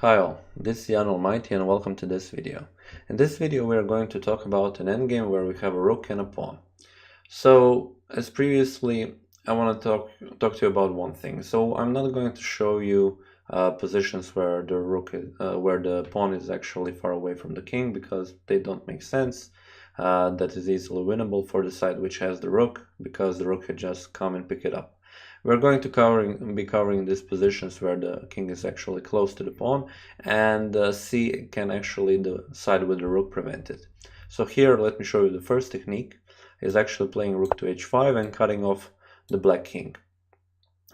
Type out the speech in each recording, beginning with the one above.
Hi all, this is Allmighty and welcome to this video. In this video we are going to talk about an endgame where we have a rook and a pawn. So as previously, I want to talk to you about one thing. So I'm not going to show you positions where the pawn is actually far away from the king, because they don't make sense. That is easily winnable for the side which has the rook, because the rook can just come and pick it up. We're going to be covering these positions where the king is actually close to the pawn, and C can actually the side with the rook prevent it. So here, let me show you the first technique. Is actually playing rook to h5 and cutting off the black king.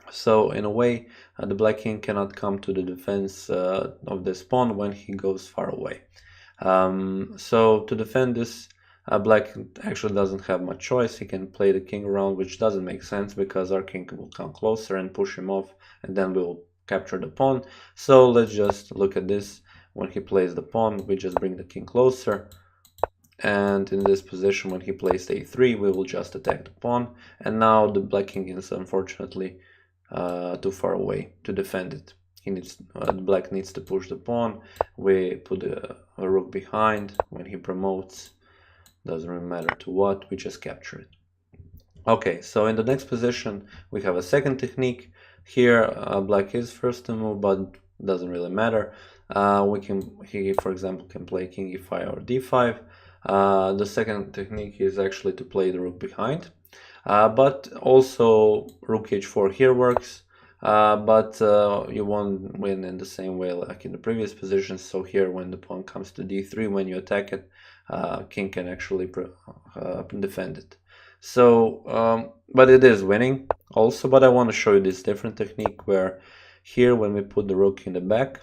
So in a way, the black king cannot come to the defense of this pawn when he goes far away. So to defend this, black actually doesn't have much choice. He can play the king around, which doesn't make sense because our king will come closer and push him off, and then we will capture the pawn. So let's just look at this. When he plays the pawn, we just bring the king closer. And in this position, when he plays a3, we will just attack the pawn. And now the black king is unfortunately too far away to defend it. The black needs to push the pawn. We put a rook behind. When he promotes, doesn't really matter to what, we just capture it. Okay, so in the next position, we have a second technique. Here, black is first to move, but doesn't really matter. He, for example, can play king e5 or d5. The second technique is actually to play the rook behind, but also rook h4 here works, but you won't win in the same way like in the previous positions. So here, when the pawn comes to d3, when you attack it, king can actually defend it. So, but it is winning also. But I want to show you this different technique where here, when we put the rook in the back,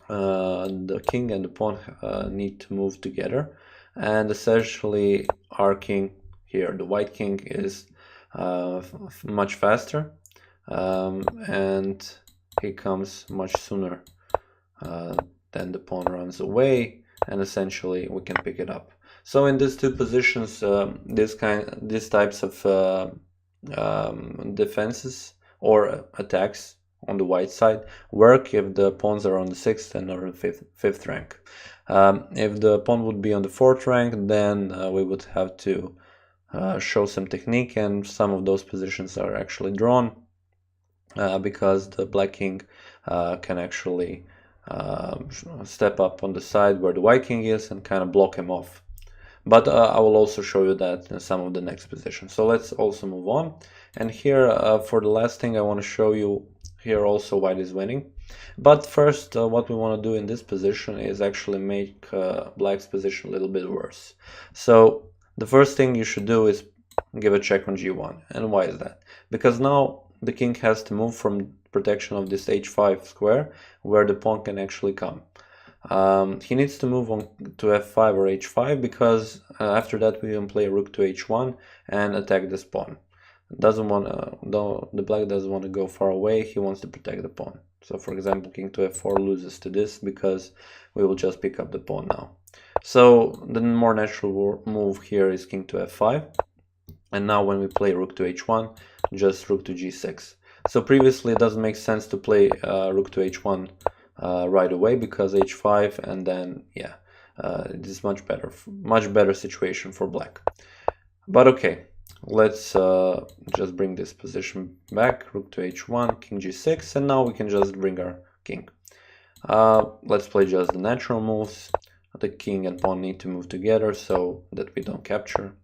the king and the pawn need to move together. And essentially our king here, the white king, is much faster, and he comes much sooner than the pawn runs away, and essentially we can pick it up. So in these two positions, these types of defenses or attacks on the white side work if the pawns are on the 6th and or the 5th rank. If the pawn would be on the 4th rank, then we would have to show some technique, and some of those positions are actually drawn because the black king can actually step up on the side where the white king is and kind of block him off. But I will also show you that in some of the next positions. So let's also move on. And here, for the last thing, I want to show you here also white is winning. But first, what we want to do in this position is actually make black's position a little bit worse. So the first thing you should do is give a check on g1. And why is that? Because now the king has to move from protection of this h5 square, where the pawn can actually come. He needs to move on to f5 or h5, because after that we can play rook to h1 and attack this pawn. The black doesn't want to go far away. He wants to protect the pawn. So for example, king to f4 loses to this because we will just pick up the pawn now. So the more natural move here is king to f5, and now when we play rook to h1, just rook to g6. So previously it doesn't make sense to play rook to h1 right away, because h5, and then yeah, it is much better situation for black. But okay, let's just bring this position back. Rook to h1, king g6, and now we can just bring our king. Let's play just the natural moves. The king and pawn need to move together so that we don't capture.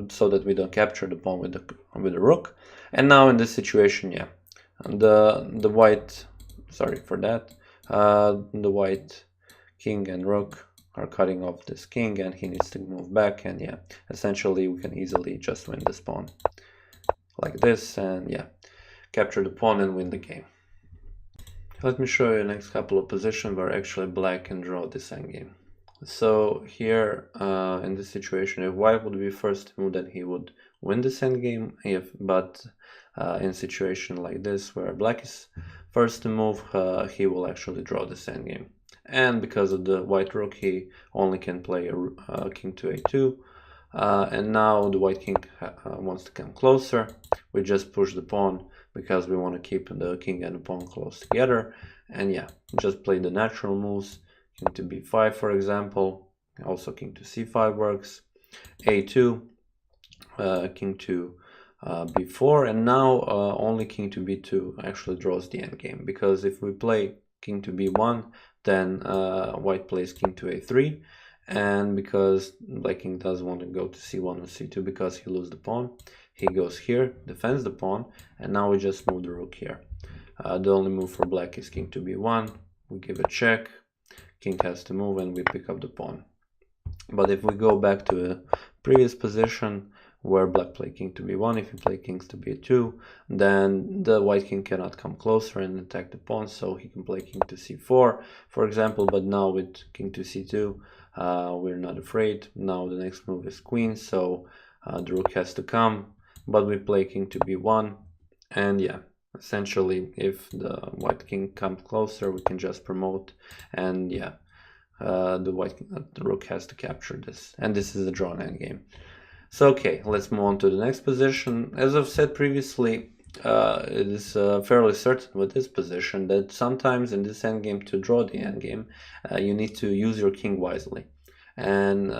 So that we don't capture the pawn with the rook. And now in this situation, yeah, the white, sorry for that, the white king and rook are cutting off this king, and he needs to move back, and yeah, essentially we can easily just win this pawn like this, and yeah, capture the pawn and win the game. Let me show you the next couple of positions where actually black can draw this endgame. So here, in this situation, if white would be first to move, then he would win this endgame. But in a situation like this, where black is first to move, he will actually draw this endgame. And because of the white rook, he only can play a king to a2. And now the white king wants to come closer. We just push the pawn because we want to keep the king and the pawn close together. And yeah, just play the natural moves. King to b5, for example. Also king to c5 works. a2, king to b4, and now only king to b2 actually draws the endgame, because if we play king to b1, then white plays king to a3, and because black king doesn't want to go to c1 or c2 because he loses the pawn, he goes here, defends the pawn, and now we just move the rook here. The only move for black is king to b1, we give a check, king has to move, and we pick up the pawn. But if we go back to the previous position where black play king to b1, if you play kings to b2, then the white king cannot come closer and attack the pawn, so he can play king to c4, for example. But now with king to c2, we're not afraid. Now the next move is queen, so the rook has to come, but we play king to b1, and yeah, essentially if the white king comes closer, we can just promote, and yeah, the rook has to capture this, and this is a drawn endgame. So okay, let's move on to the next position. As I've said previously, it is fairly certain with this position that sometimes in this endgame, to draw the endgame, you need to use your king wisely, and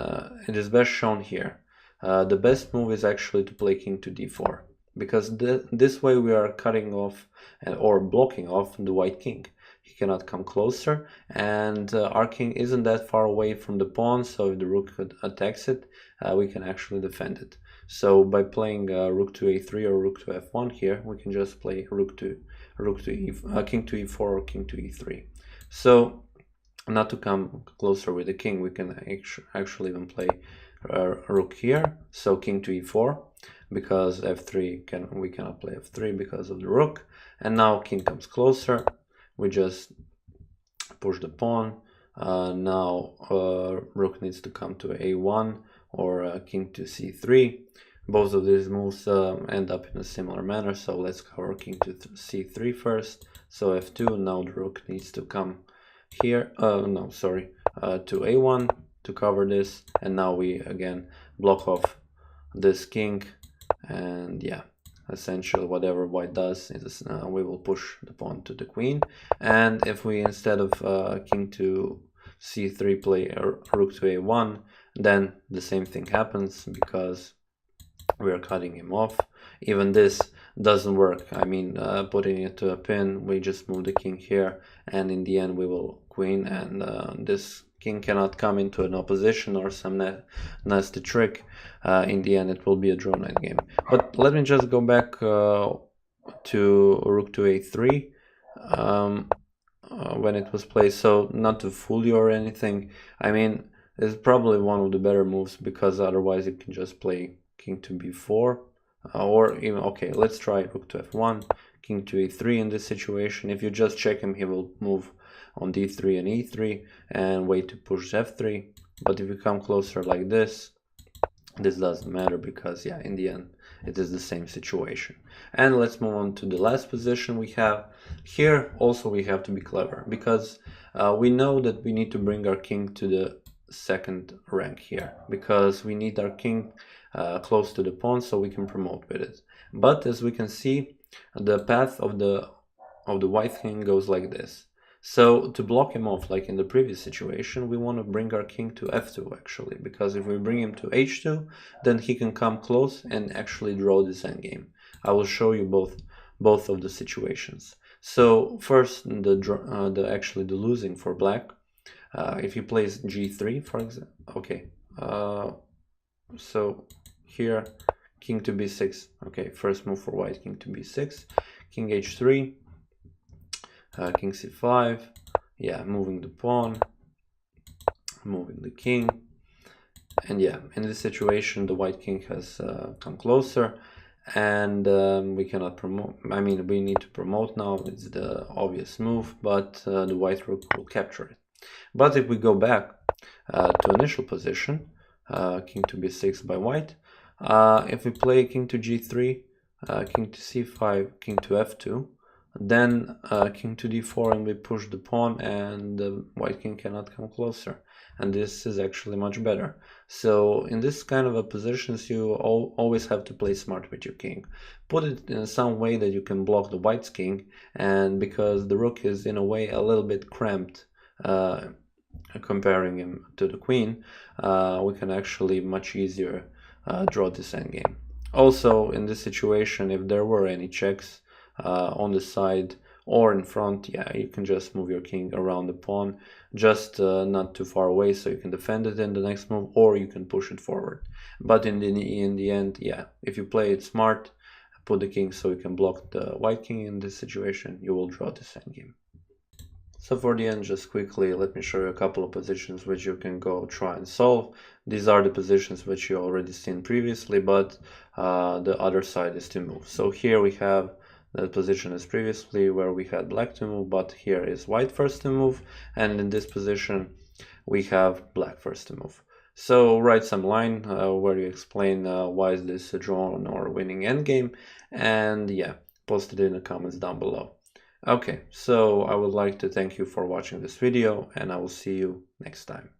it is best shown here. The best move is actually to play king to d4, because this way we are cutting off or blocking off the white king. He cannot come closer, and our king isn't that far away from the pawn, so if the rook attacks it, we can actually defend it. So by playing rook to a3 or rook to f1 here, we can just play king to e4 or king to e3. So not to come closer with the king, we can actually even play rook here, so king to e4, because f3 we cannot play f3 because of the rook. And now king comes closer, we just push the pawn. Now rook needs to come to a1 or king to c3. Both of these moves end up in a similar manner, so let's cover king to c3 first. So f2, now the rook needs to come here, to a1 to cover this, and now we again block off this king, and yeah, essentially whatever white does is we will push the pawn to the queen. And if we, instead of king to c3, play rook to a1, then the same thing happens, because we are cutting him off. Even this doesn't work. I mean, putting it to a pin, we just move the king here, and in the end we will queen, and this king cannot come into an opposition or some nasty trick. In the end it will be a drawn endgame. But let me just go back to rook to a3 when it was played. So not to fool you or anything, I mean, it's probably one of the better moves, because otherwise you can just play king to b4, or even, okay, let's try rook to f1, king to e3 in this situation. If you just check him, he will move on d3 and e3 and wait to push f3. But if you come closer like this doesn't matter, because yeah, in the end it is the same situation. And let's move on to the last position we have here. Also we have to be clever, because we know that we need to bring our king to the second rank here, because we need our king close to the pawn so we can promote with it. But as we can see, the path of the white king goes like this. So to block him off, like in the previous situation, we want to bring our king to f2 actually, because if we bring him to h2, then he can come close and actually draw this endgame. I will show you both of the situations. So first, the losing for black. If he plays g3, for example, okay. So here, king to b6. Okay, first move for white, king to b6, king h3. King c5, yeah, moving the pawn, moving the king, and yeah, in this situation the white king has come closer, and we cannot promote. I mean, we need to promote now. It's the obvious move, but the white rook will capture it. But if we go back to initial position, king to b6 by white, if we play king to g3, king to c5, king to f2, then king to d4, and we push the pawn, and the white king cannot come closer. and this is actually much better. So in this kind of a positions, you always have to play smart with your king. Put it in some way that you can block the white's king, and because the rook is in a way a little bit cramped, comparing him to the queen, we can actually much easier draw this endgame. Also, in this situation, if there were any checks on the side or in front, yeah, you can just move your king around the pawn, just not too far away, so you can defend it in the next move, or you can push it forward. But in the end, yeah, if you play it smart, put the king so you can block the white king in this situation, you will draw this endgame. So for the end, just quickly, let me show you a couple of positions which you can go try and solve. These are the positions which you already seen previously, but the other side is to move. So here we have the position as previously where we had black to move, but here is white first to move, and in this position we have black first to move. So write some line where you explain why is this a drawn or winning endgame, and yeah, post it in the comments down below. Okay, so I would like to thank you for watching this video, and I will see you next time.